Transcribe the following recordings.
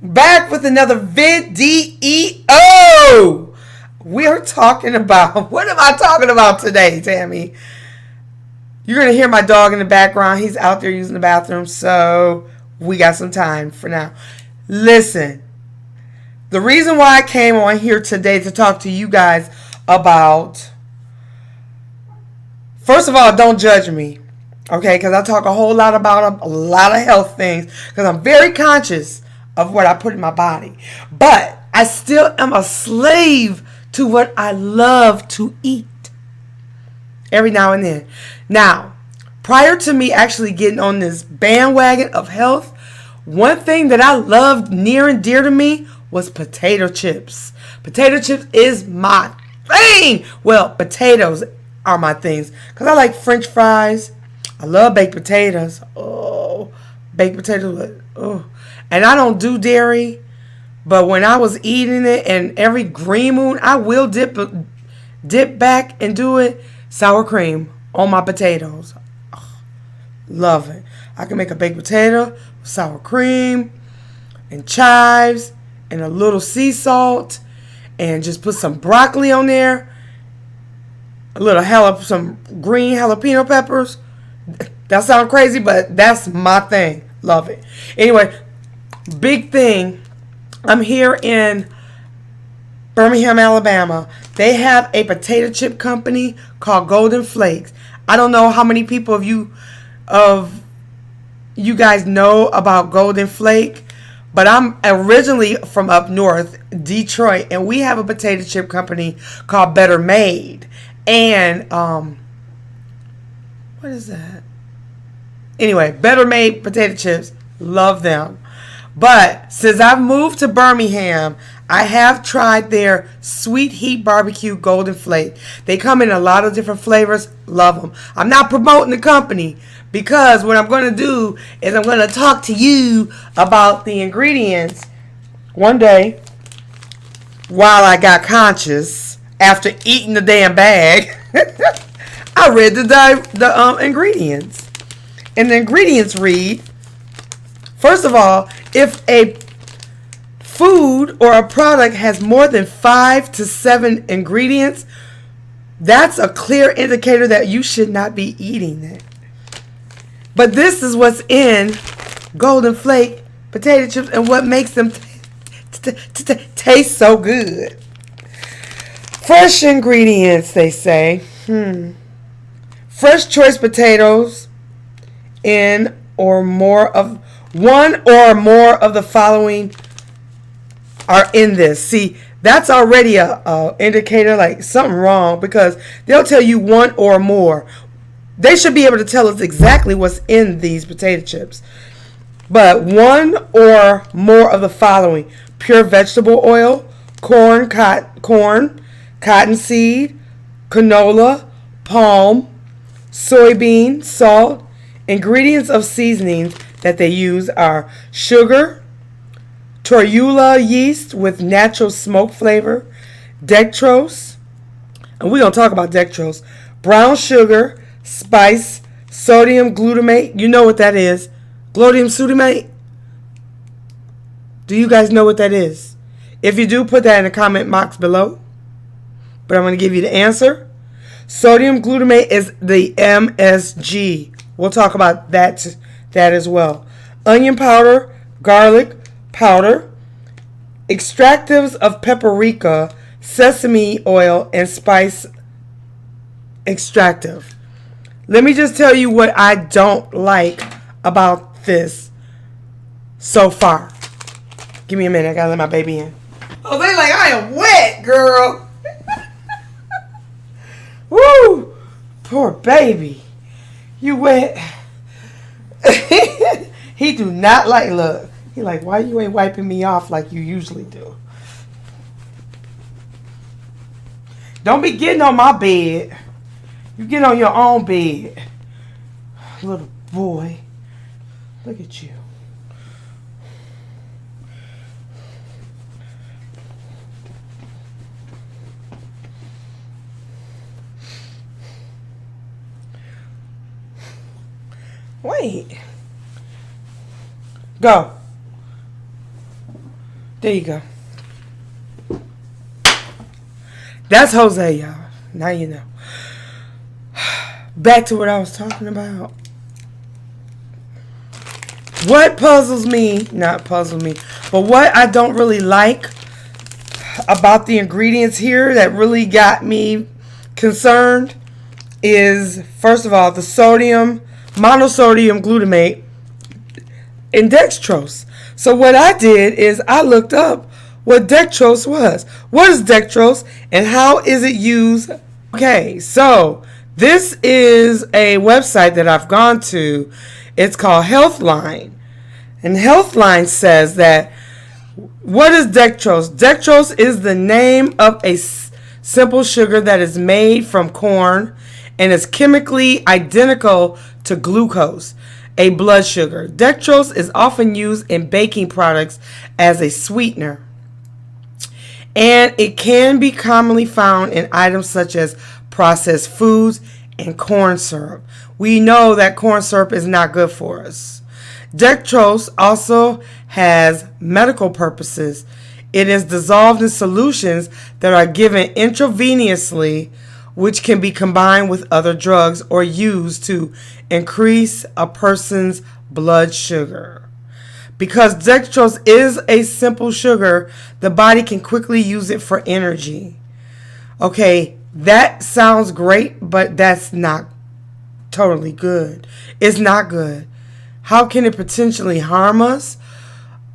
Back with another video. We're talking about, what am I talking about today, Tammy? You're going to hear my dog in the background. He's out there using the bathroom, so we got some time for now. Listen, the reason why I came on here today to talk to you guys about, first of all, don't judge me, okay? Because I talk a whole lot about a lot of health things because I'm very conscious of what I put in my body. But I still am a slave to what I love to eat every now and then. Now, prior to me actually getting on this bandwagon of health, one thing that I loved near and dear to me was potato chips. Potato chips is my thing. Well, potatoes are my things because I like French fries. I love baked potatoes. Oh, baked potatoes. Oh. And I don't do dairy, but when I was eating it and every green moon, I will dip back and do it. Sour cream on my potatoes. Oh, love it. I can make a baked potato with sour cream and chives and a little sea salt and just put some broccoli on there. A little some green jalapeno peppers. That sounds crazy, but that's my thing. Love it. Anyway, big thing. I'm here in Birmingham, Alabama. They have a potato chip company called Golden Flakes. I don't know how many people of you guys know about Golden Flake, but I'm originally from up north, Detroit, and we have a potato chip company called Better Made. And what is that? Anyway, Better Made potato chips. Love them. But since I've moved to Birmingham, I have tried their Sweet Heat Barbecue Golden Flake. They come in a lot of different flavors. Love them. I'm not promoting the company because what I'm going to do is I'm going to talk to you about the ingredients. One day, while I got conscious after eating the damn bag, I read the ingredients. And the ingredients read, first of all, if a food or a product has more than 5 to 7 ingredients, that's a clear indicator that you should not be eating it. But this is what's in Golden Flake potato chips and what makes them taste so good. Fresh ingredients, they say. Fresh choice potatoes in or more of one or more of the following are in this. See, that's already a indicator like something wrong because they'll tell you one or more. They should be able to tell us exactly what's in these potato chips. But one or more of the following: pure vegetable oil, corn, cottonseed, canola, palm, soybean, salt. Ingredients of seasonings that they use are sugar, torula yeast with natural smoke flavor, dextrose, and we're going to talk about dextrose, brown sugar, spice, sodium glutamate. You know what that is. Glodium glutamate. Do you guys know what that is? If you do, put that in the comment box below. But I'm going to give you the answer. Sodium glutamate is the MSG. We'll talk about that as well. Onion powder, garlic powder, extractives of paprika, sesame oil, and spice extractive. Let me just tell you what I don't like about this so far. Give me a minute. I gotta let my baby in. Oh, they like, I am wet, girl. Woo! Poor baby. You wet. He do not like, look. He like, why you ain't wiping me off like you usually do? Don't be getting on my bed. You get on your own bed. Little boy. Look at you. Wait. Go. There you go. That's Jose, y'all. Now you know. Back to what I was talking about. What puzzles me, not puzzle me, but what I don't really like about the ingredients here that really got me concerned is, first of all, the sodium, monosodium glutamate, and dextrose. So what I did is I looked up what dextrose was. What is dextrose and how is it used? Okay, so this is a website that I've gone to. It's called Healthline. And Healthline says that, what is dextrose? Dextrose is the name of a simple sugar that is made from corn and is chemically identical to glucose, a blood sugar. Dextrose is often used in baking products as a sweetener, and it can be commonly found in items such as processed foods and corn syrup. We know that corn syrup is not good for us. Dextrose also has medical purposes. It is dissolved in solutions that are given intravenously, which can be combined with other drugs or used to increase a person's blood sugar. Because dextrose is a simple sugar, the body can quickly use it for energy. Okay, that sounds great, but that's not totally good. It's not good. How can it potentially harm us?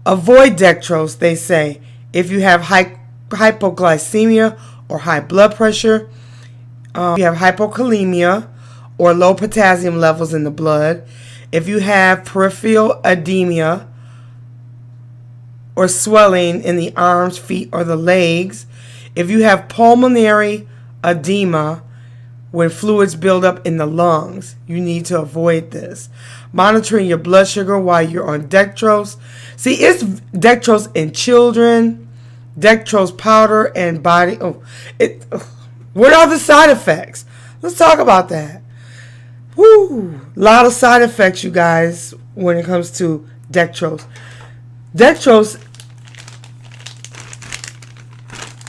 Avoid dextrose, they say, if you have hypoglycemia or high blood pressure, if you have hypokalemia or low potassium levels in the blood, if you have peripheral edema or swelling in the arms, feet, or the legs, if you have pulmonary edema, when fluids build up in the lungs, you need to avoid this. Monitoring your blood sugar while you're on dextrose. See, it's dextrose in children, dextrose powder and body. What are the side effects? Let's talk about that. Woo! A lot of side effects, you guys, when it comes to dextrose. Dextrose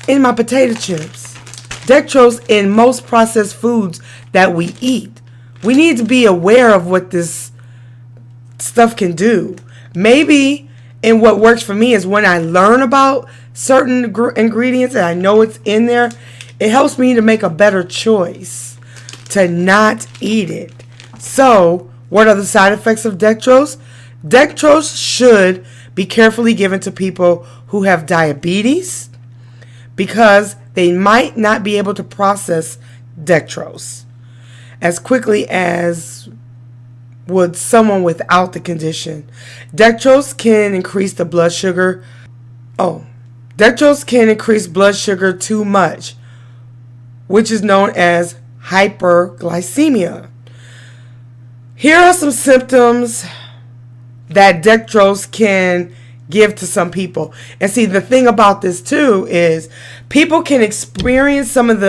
in my potato chips. Dextrose in most processed foods that we eat. We need to be aware of what this stuff can do. Maybe, and what works for me is when I learn about certain ingredients and I know it's in there, it helps me to make a better choice to not eat it. So, what are the side effects of dextrose? Dextrose should be carefully given to people who have diabetes because they might not be able to process dextrose as quickly as would someone without the condition. Dextrose can increase the blood sugar. Dextrose can increase blood sugar too much, which is known as hyperglycemia. Here are some symptoms that dextrose can give to some people. And see, the thing about this too is people can experience some of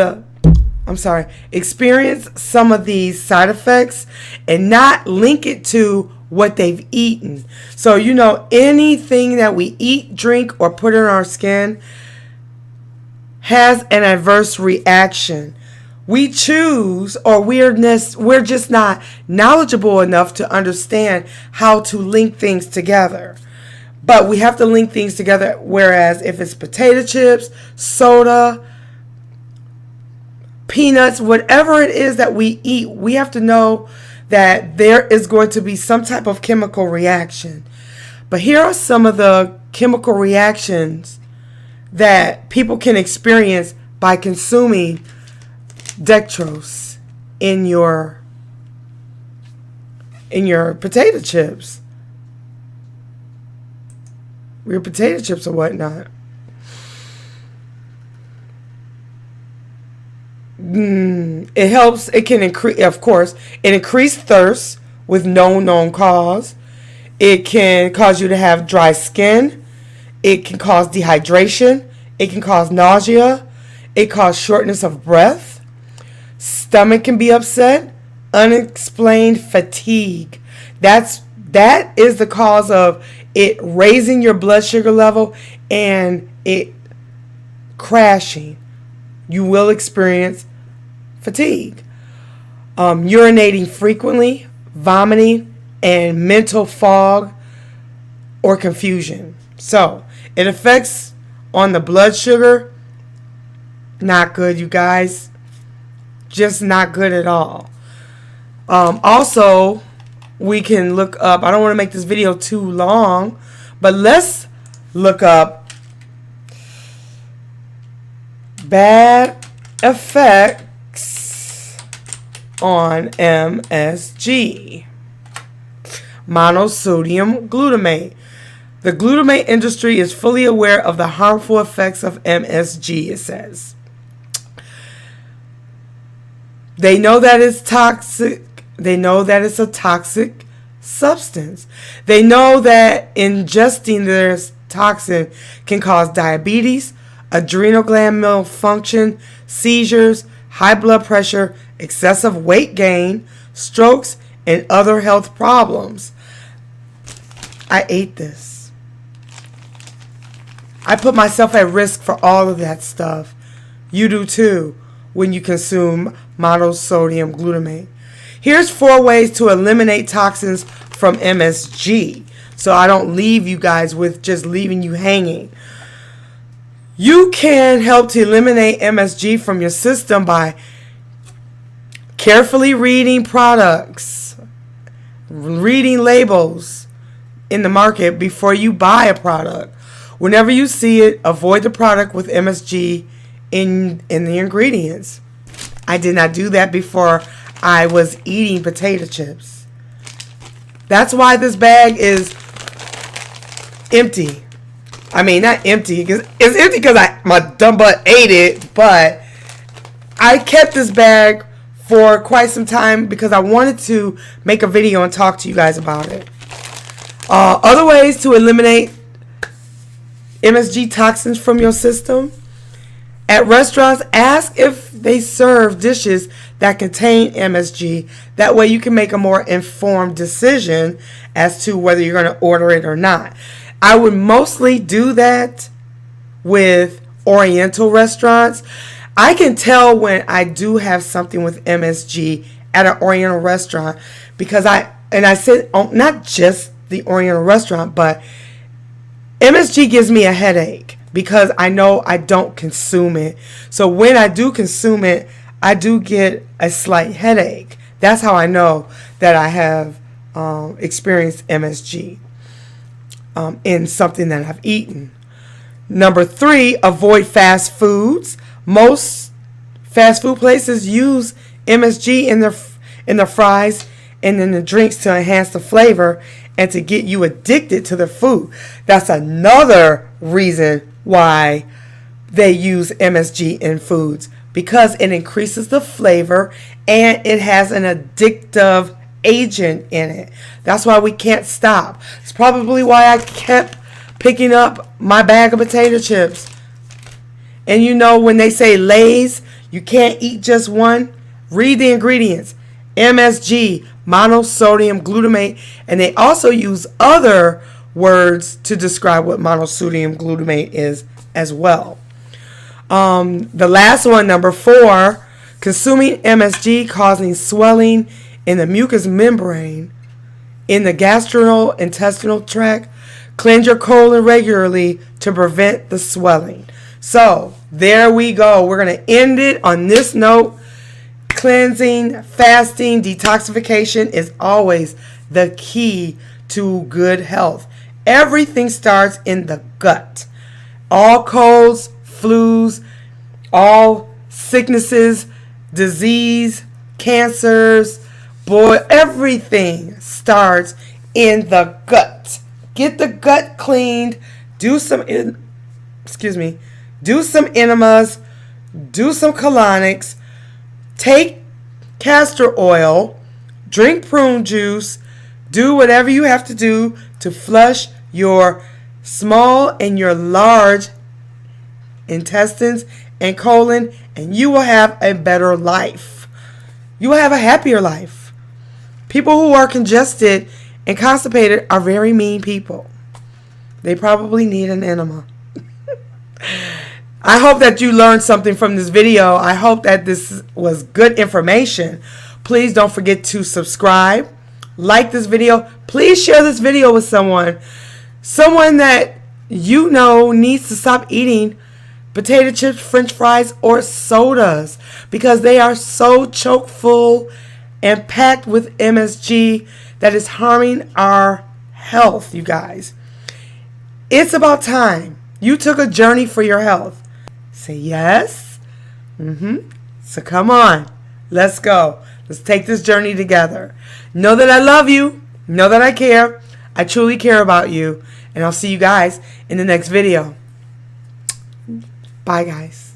these side effects and not link it to what they've eaten. So, anything that we eat, drink, or put in our skin has an adverse reaction. We choose, or we're just not knowledgeable enough to understand how to link things together. But we have to link things together, whereas if it's potato chips, soda, peanuts, whatever it is that we eat, we have to know that there is going to be some type of chemical reaction. But here are some of the chemical reactions that people can experience by consuming dextrose in your potato chips. Your potato chips or whatnot. It helps. It can increase, of course, it increase thirst with no known cause. It can cause you to have dry skin. It can cause dehydration. It can cause nausea. It causes shortness of breath. Stomach can be upset. Unexplained fatigue. That is the cause of it raising your blood sugar level, and it crashing. You will experience fatigue, urinating frequently, vomiting, and mental fog or confusion. So it affects on the blood sugar. Not good, you guys. Just not good at all. Also, we can look up, I don't want to make this video too long, but let's look up bad effects on MSG. Monosodium glutamate. The glutamate industry is fully aware of the harmful effects of MSG, it says. They know that it's toxic. They know that it's a toxic substance. They know that ingesting this toxin can cause diabetes, adrenal gland malfunction, seizures, high blood pressure, excessive weight gain, strokes, and other health problems. I ate this. I put myself at risk for all of that stuff. You do too when you consume monosodium glutamate. Here's 4 ways to eliminate toxins from MSG, so I don't leave you guys with just leaving you hanging. You can help to eliminate MSG from your system by carefully reading products, reading labels in the market before you buy a product. Whenever you see it, avoid the product with MSG in the ingredients. I did not do that before I was eating potato chips. That's why this bag is empty. I mean, not empty. It's empty because my dumb butt ate it, but I kept this bag for quite some time because I wanted to make a video and talk to you guys about it. Other ways to eliminate MSG toxins from your system. At restaurants, ask if they serve dishes that contain MSG. That way you can make a more informed decision as to whether you're going to order it or not. I would mostly do that with Oriental restaurants. I can tell when I do have something with MSG at an Oriental restaurant because I said not just the Oriental restaurant, but MSG gives me a headache because I know I don't consume it. So when I do consume it, I do get a slight headache. That's how I know that I have experienced MSG in something that I've eaten. Number 3, avoid fast foods. Most fast food places use MSG in their fries and in the drinks to enhance the flavor and to get you addicted to the food. That's another reason why they use MSG in foods, because it increases the flavor and it has an addictive agent in it. That's why we can't stop. It's probably why I kept picking up my bag of potato chips. And you know, when they say Lay's, you can't eat just one. Read the ingredients. MSG, monosodium glutamate, and they also use other words to describe what monosodium glutamate is as well. The last one, number 4, consuming MSG causing swelling in the mucous membrane in the gastrointestinal tract. Cleanse your colon regularly to prevent the swelling. So there we go. We're going to end it on this note. Cleansing, fasting, detoxification is always the key to good health. Everything starts in the gut. All colds, flus, all sicknesses, disease, cancers, everything starts in the gut. Get the gut cleaned. Do some enemas. Do some colonics. Take castor oil. Drink prune juice. Do whatever you have to do to flush your small and your large intestines and colon, and you will have a better life. You will have a happier life. People who are congested and constipated are very mean people. They probably need an enema. I hope that you learned something from this video. I hope that this was good information. Please don't forget to subscribe, like this video. Please share this video with someone that you know needs to stop eating potato chips, french fries, or sodas, because they are so chock full and packed with MSG that is harming our health, you guys. It's about time you took a journey for your health. Say yes. So come on. Let's go. Let's take this journey together. Know that I love you. Know that I care. I truly care about you. And I'll see you guys in the next video. Bye, guys.